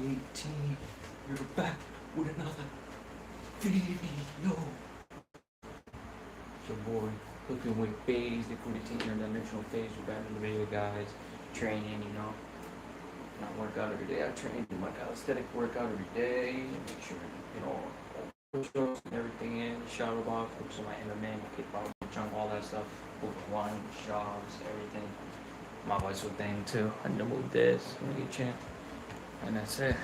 2018. We're back with another video. It's your boy, looking with phase, the 2018 interdimensional phase. We're back in the video, guys. Training, not workout every day. I train, do my calisthenic workout every day. Make sure, push-ups and everything in. Shadow box, focus on my MMA, my kickboxing, jump, all that stuff. One, shots, everything. My voice will thing too. I know move this, make a champ. And that's it.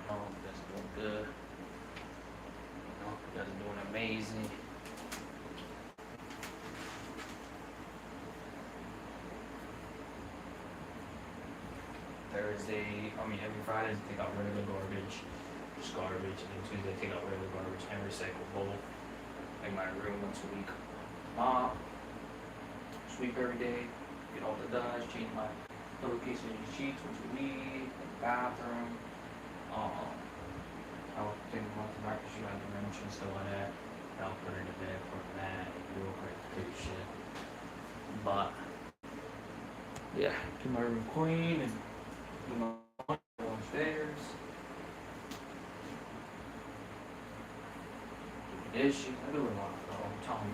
Oh, you guys are doing good. You guys are doing amazing. Every Friday they take out regular garbage, just garbage, and then Tuesday they take out regular garbage and recyclable. Make my room once a week. Mop, sweep every day, get all the dust, change my pillowcase and sheets once a week, bathroom. I'll take them off the back because you got the wrench and stuff like that. I'll put her to bed, put her mat, real quick, pretty shit. But yeah, keep my room clean and keep my downstairs. Do the dishes. I do it all the time.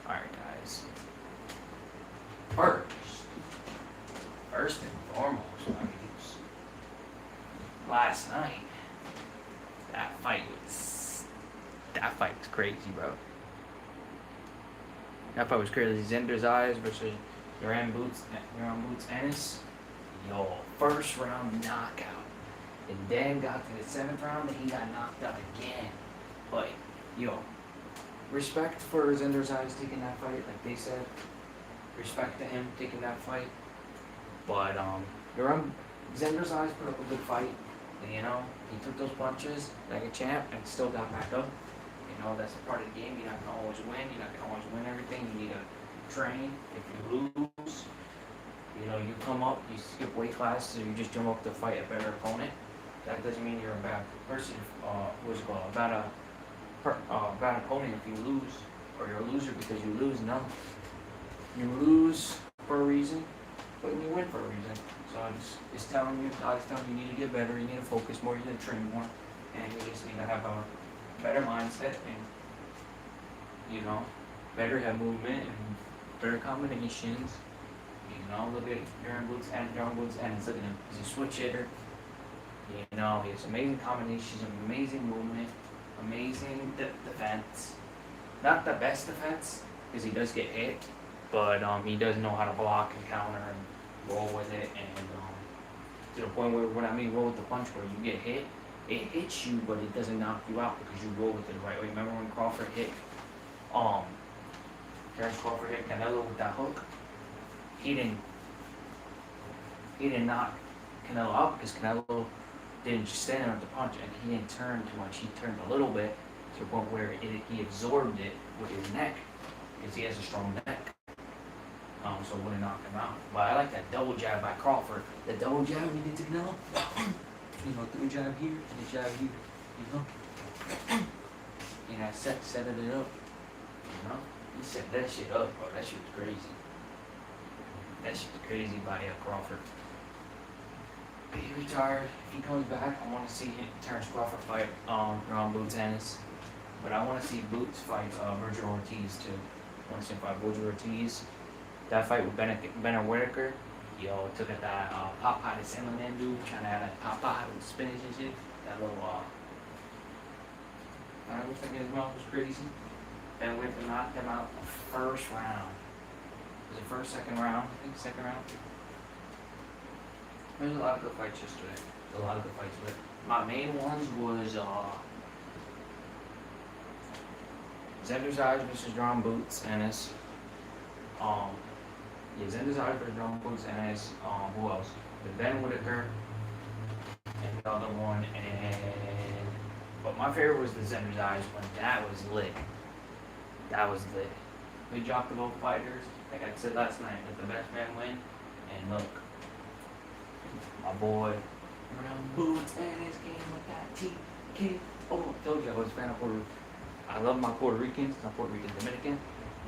Alright, guys. First and foremost, last night, that fight was crazy, bro. That fight was crazy. Zender's Eyes versus Jaron Boots Ennis. Yo, first round knockout. And then got to the 7th round and he got knocked out again. But, respect for Zender's Eyes taking that fight, like they said. Respect to him taking that fight. But, Zender's Eyes put up a good fight. And, he took those punches like a champ and still got back up. That's a part of the game. You're not going to always win. You're not going to always win everything. You need to train. If you lose, you come up, you skip weight classes, or you just jump up to fight a better opponent. That doesn't mean you're a bad person. A bad opponent if you lose, or you're a loser because you lose. No, you lose for a reason, but you win for a reason. So I'm just telling you, God is telling you, you need to get better. You need to focus more. You need to train more, and you just need to have a better mindset and better head movement and better combinations. Look at Jaron Boots and look at him. He's a switch hitter. He has amazing combinations, amazing movement, amazing defense. Not the best defense because he does get hit, but he does know how to block and counter and roll with it, and to the point where when I mean roll with the punch, where you get hit. It hits you, but it doesn't knock you out because you roll with it the right way. Remember when Crawford hit, Terrence Crawford hit Canelo with that hook? He didn't knock Canelo out because Canelo didn't just stand there with the punch, and he didn't turn too much. He turned a little bit to the point where he absorbed it with his neck because he has a strong neck. So it wouldn't knock him out. But I like that double jab by Crawford. The double jab he did to Canelo. Through a jab here, and a jab here, And I set it up, He set that shit up, bro. That shit was crazy. That shit was crazy by Crawford. But he retired. If he comes back, I want to see Terrence Crawford fight Jaron Boots Ennis. But I want to see Boots fight Virgil Ortiz, too. I want to see him fight Virgil Ortiz. That fight with Benner Whitaker. Took at that Popeye the Cinnamon dude, trying to have that Popeye with spinach and shit. That little, I was thinking his mouth was crazy. Ben Whitaker knocked him out the first round. Was it first, second round? I think second round. There's a lot of good fights yesterday. There's a lot of good fights, but my main ones was, Zender's Eyes versus Jaron Boots Ennis. Zender's Eyes versus Jaron Boots Ennis. Who else? The Ben Whitaker and the other one, but my favorite was the Zender's Eyes one. That was lit. We dropped the both fighters. Like I said last night, let the best man win. And look, my boy Jaron Boots Ennis came with that TK. Oh, I told you I was a fan of Puerto Rico. I love my Puerto Ricans, my Puerto Rican Dominican.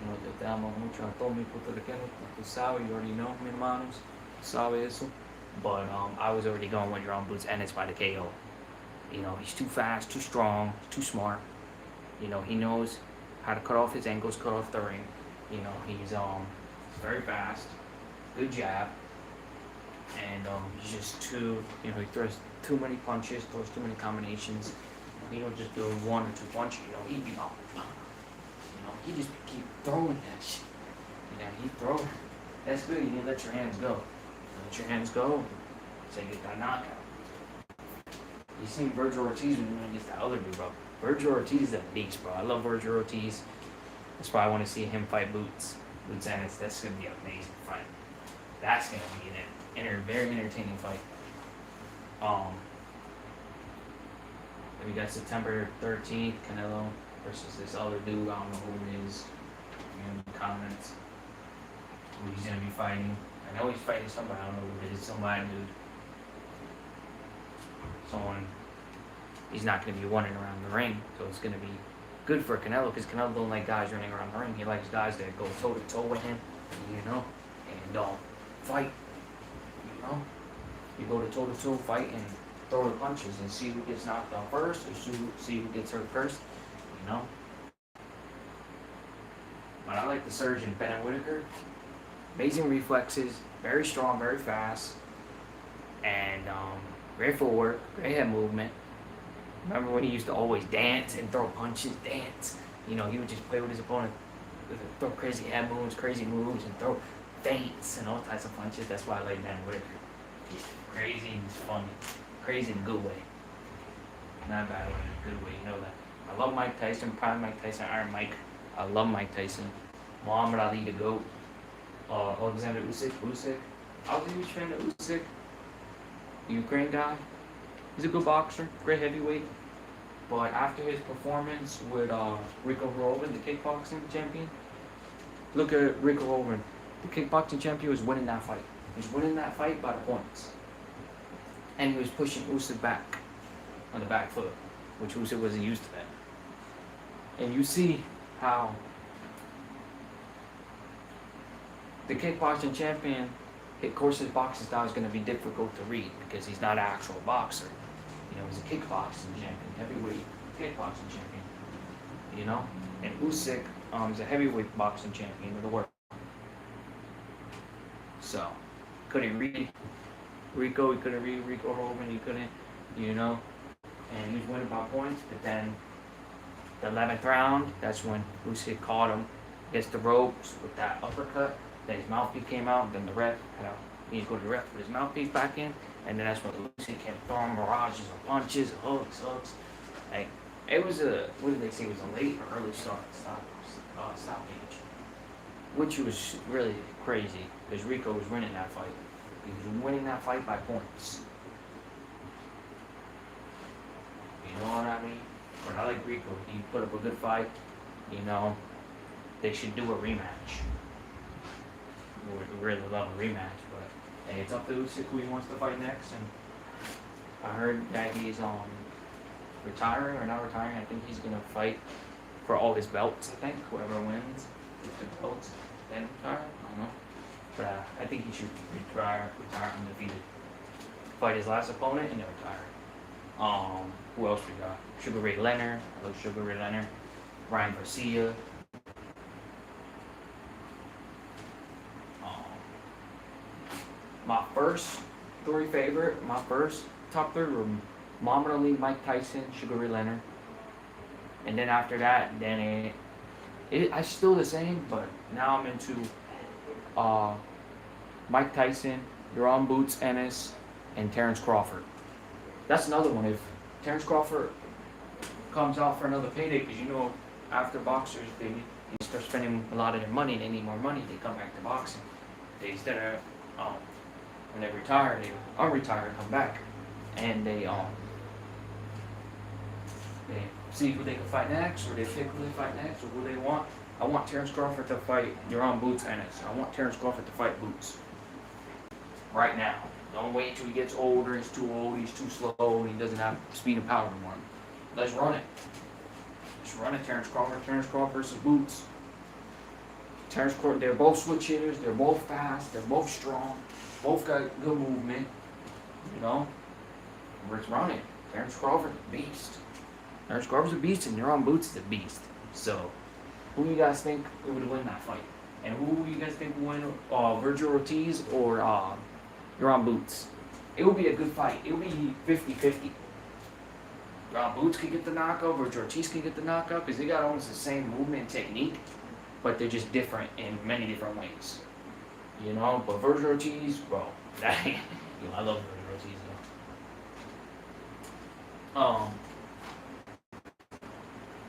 You know, yo te amo mucho a todos mis puertorriqueños. Tú sabes, you already know, mi hermanos. Sabe eso. But I was already going with Jaron Boots Ennis by the KO. You know, he's too fast, too strong, too smart. You know, he knows how to cut off his ankles, cut off the ring. You know, he's very fast, good jab, and he's just too. You know, he throws too many punches, throws too many combinations. He don't just do one or two punches. You know, he be all. You know, he just keep throwing that shit. You know, he throw. That's good. You need to let your hands go. Let your hands go. So you get that knockout. You seen Virgil Ortiz when he went against that other dude, bro. Virgil Ortiz is a beast, bro. I love Virgil Ortiz. That's why I want to see him fight Boots Ennis. That's gonna be an amazing fight. That's gonna be an very entertaining fight. Then we got September 13th, Canelo versus this other dude. I don't know who it is. In the comments, who he's gonna be fighting. I know he's fighting somebody. I don't know who it is. Somebody, dude. Someone. He's not gonna be running around the ring, so it's gonna be good for Canelo, because Canelo don't like guys running around the ring. He likes guys that go toe to toe with him, you know, and don't fight. You know, you go to toe, fight, and throw the punches and see who gets knocked out first, or see who gets hurt first. You know. But I like the surge in Ben Whitaker. Amazing reflexes, very strong, very fast, and great footwork, great head movement. Remember when he used to always dance and throw punches, dance? You know, he would just play with his opponent, throw crazy head moves, crazy moves, and throw feints and all types of punches. That's why I like Ben Whitaker. He's crazy and he's funny. Crazy in a good way. Not a bad way, in a good way, you know that. I love Mike Tyson, prime Mike Tyson, Iron Mike. I love Mike Tyson. Muhammad Ali, the GOAT. Alexander Usyk. I was a huge fan of Usyk. The Ukraine guy. He's a good boxer, great heavyweight. But after his performance with Rico Rovan, the kickboxing champion, look at Rico Rovan. The kickboxing champion was winning that fight. He was winning that fight by the points. And he was pushing Usyk back on the back foot, which Usyk wasn't used to that. And you see how the kickboxing champion, of course, his boxing style is going to be difficult to read because he's not an actual boxer. You know, he's a kickboxing champion, heavyweight kickboxing champion. You know, and Usyk is a heavyweight boxing champion of the world. So, couldn't read Rico. He couldn't read Rico Rovan. He couldn't, you know, and he was winning by points. But then, the 11th round, that's when Usyk caught him against the ropes with that uppercut. Then his mouthpiece came out. Then the ref, he didn't go to the ref, put his mouthpiece back in. And then that's when Usyk kept throwing barrages of punches, hooks. Like, it was what did they say? It was a late or early stoppage. Which was really crazy, because Rico was winning that fight. He was winning that fight by points. You know what I mean? But I like Rico. He put up a good fight. You know, they should do a rematch. We really love a rematch, but hey, it's up to Usyk who he wants to fight next. And I heard that he's retiring or not retiring. I think he's gonna fight for all his belts. I think whoever wins with the belts then retire. I don't know, but I think he should retire undefeated. Fight his last opponent and then retire. Who else we got? Sugar Ray Leonard. I love Sugar Ray Leonard. Ryan Garcia. My first top three were Muhammad Ali, Mike Tyson, Sugar Ray Leonard. And then after that, then it's still the same, but now I'm into Mike Tyson, Jaron Boots Ennis, and Terrence Crawford. That's another one. If Terrence Crawford comes out for another payday, because you know, after boxers, they start spending a lot of their money, they need more money, they come back to boxing. They instead of when they retire, they unretire, come back, and they see who they can fight next, or they pick who they fight next, or who they want. I want Terrence Crawford to fight Jaron Boots Ennis. I want Terrence Crawford to fight Boots right now. Don't wait till he gets older. He's too old. He's too slow. He doesn't have speed and power anymore. Let's run it. Just run it, Terrence Crawford versus Boots. Terrence Crawford, they're both switch hitters, they're both fast, they're both strong, both got good movement, you know? Let's run it. Terrence Crawford's a beast. Terrence Crawford's a beast, and Jaron Boots is a beast. So, who do you guys think would win that fight? And who do you guys think will win, Virgil Ortiz or Jaron Boots? It will be a good fight. It will be 50-50. Boots can get the knockout, Virgil Ortiz can get the knockout, because they got almost the same movement and technique, but they're just different in many different ways. You know, but Virgil Ortiz, bro, I love Virgil Ortiz, though.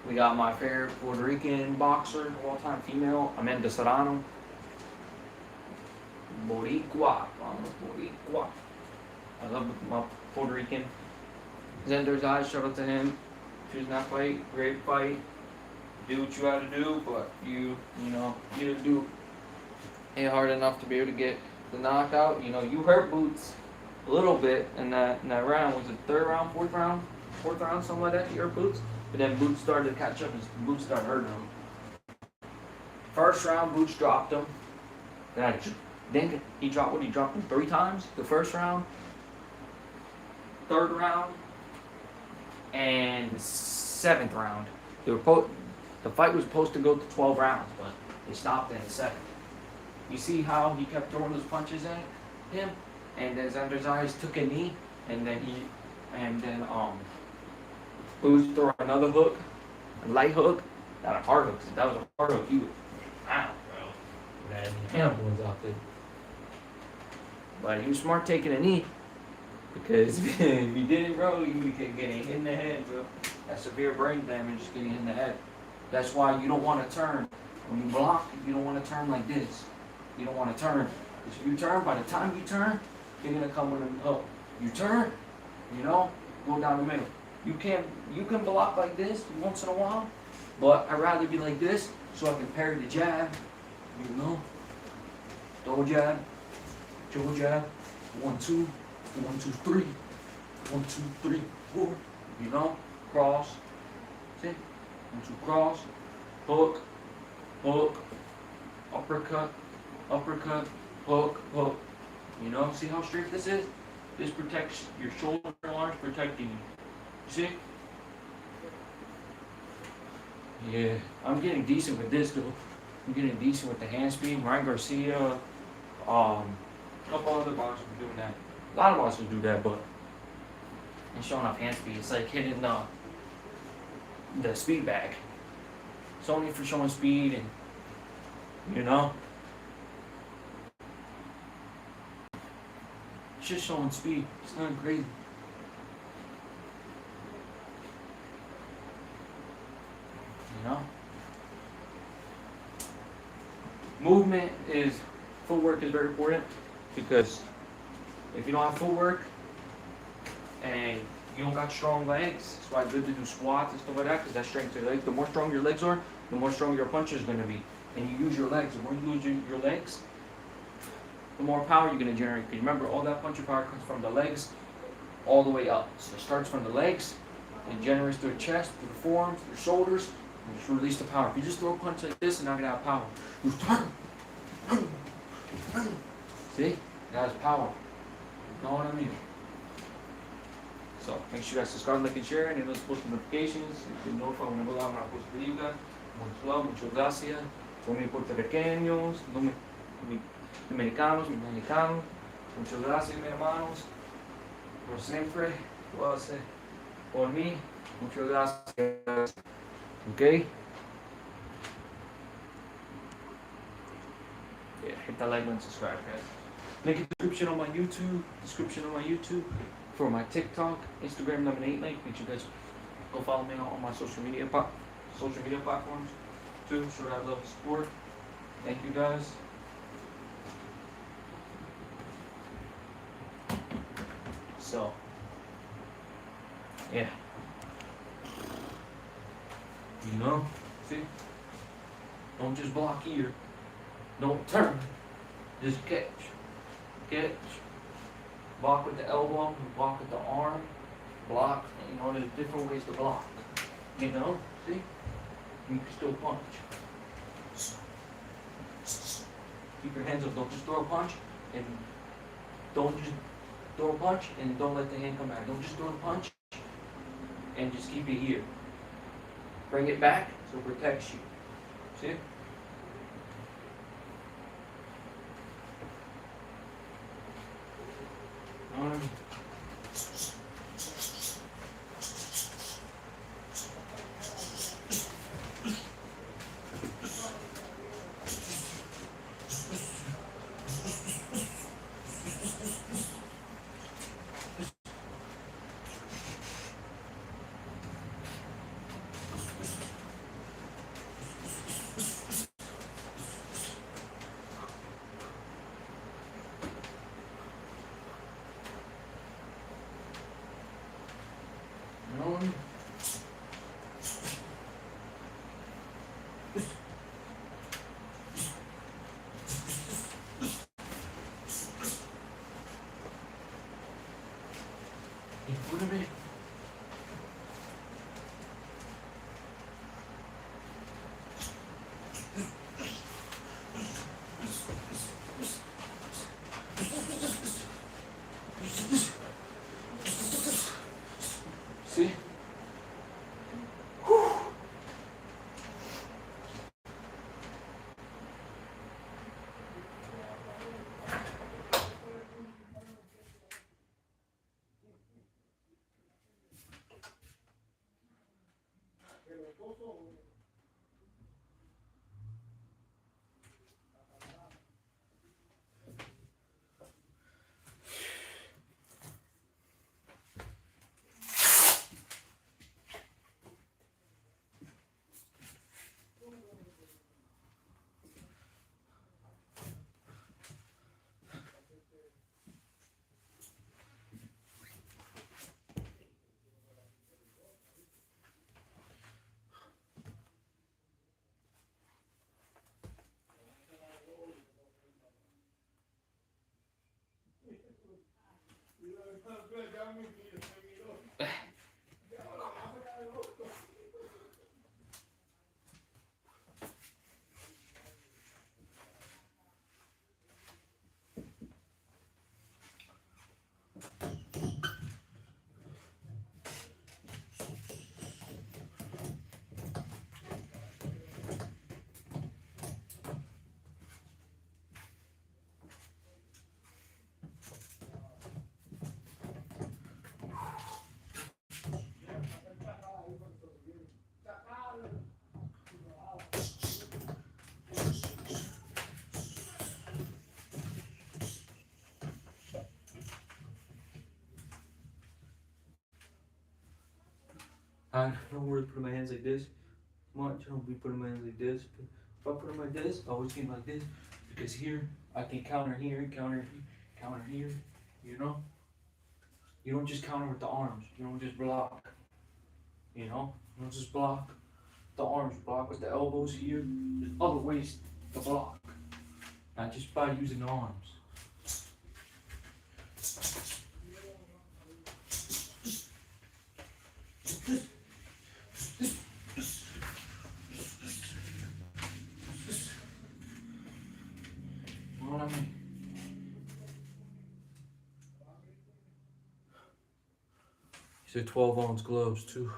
We got my favorite Puerto Rican boxer of all time, female, Amanda Serrano. Boricua, Boricua. I love my Puerto Rican. Zender's eyes, shout out to him. Choosing that fight, great fight. Do what you gotta do, but you didn't do it hard enough to be able to get the knockout. You know, you hurt Boots a little bit in that round. Was it third round, fourth round, something like that? You hurt Boots, but then Boots started to catch up, and Boots started hurting him. First round, Boots dropped him. Then he dropped him 3 times. The first round, third round, and the 7th round. The fight was supposed to go to 12 rounds, but they stopped it in the 7th. You see how he kept throwing those punches at him, and then Zender's eyes took a knee, and then Boots threw another hook, a light hook, not a hard hook. That was a hard hook. He was, wow, bro. That animal was out there. But he was smart taking a knee, because if he didn't, bro, he would get hit in the head, bro. That's severe brain damage, just getting hit in the head. That's why you don't want to turn. When you block, you don't want to turn like this. You don't want to turn. Because if you turn, by the time you turn, you're going to come with a hook. You turn, go down the middle. You can block like this once in a while, but I'd rather be like this so I can parry the jab, Double jab, triple jab, 1, 2, 1, 2, 3, 1, 2, 3, 4, cross, see, 1, 2, cross, hook, uppercut, hook, see how straight this is? This protects your shoulder arms, protecting you. See? Yeah, I'm getting decent with this, though. I'm getting decent with the hand speed. Ryan Garcia, a couple other boxers are doing that. A lot of boxers do that, but and showing off hand speed. It's like hitting the speed bag. It's only for showing speed and it's just showing speed. It's not crazy. Footwork is very important, because if you don't have footwork and you don't got strong legs, that's why it's good to do squats and stuff like that, because that strengthens your legs. The more strong your legs are, the more strong your punch is going to be. And you use your legs. The more you use your legs, the more power you're going to generate. Because remember, all that punching power comes from the legs all the way up. So it starts from the legs, and generates through the chest, through the forearms, through the shoulders, and just release the power. If you just throw a punch like this, you're not going to have power. See? That has power. You know what I mean? So, make sure you guys subscribe, like, and share, and those post notifications. You know if I want to go out and I post video, guys. Much love, muchas gracias. Por mis puertorriqueños, dominicanos, mexicanos. Muchas gracias, mis hermanos. Por siempre. Lo hace por mí. Muchas gracias. Okay? Yeah, hit that like and subscribe, guys. Link in the description on my YouTube, for my TikTok, Instagram, lemonade link. Make sure you guys go follow me on my social media platforms too. Show that love and support. Thank you, guys. So, yeah. See? Don't just block here. Don't turn. Just catch. Block with the elbow, block with the arm, block. There's different ways to block. See? You can still punch. Keep your hands up. Don't just throw a punch and don't just throw a punch and don't let the hand come back. Don't just throw a punch and just keep it here. Bring it back so it protects you. See? Arm. Arm. In front of it. See? I don't really put my hands like this much. I don't be putting my hands like this. But if I put them like this, I always keep them like this because here I can counter here, counter here. You know. You don't just counter with the arms. You don't just block. You know. You don't just block the arms. Block with the elbows here. There's other ways to block, not just by using the arms. You know what I mean? These are 12-ounce gloves too.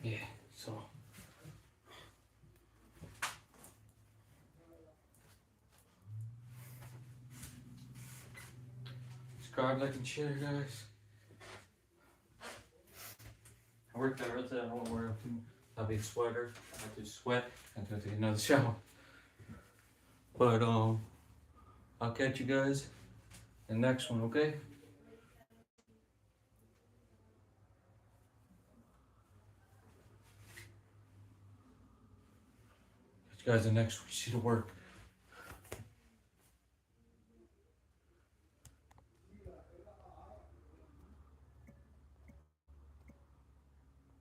Yeah, so. Subscribe, like, and share, guys. I worked out earlier. I won't wear a big sweater. I just sweat. I'm gonna take another shower. But I'll catch you guys in the next one, okay? Catch you guys in the next one. See the work.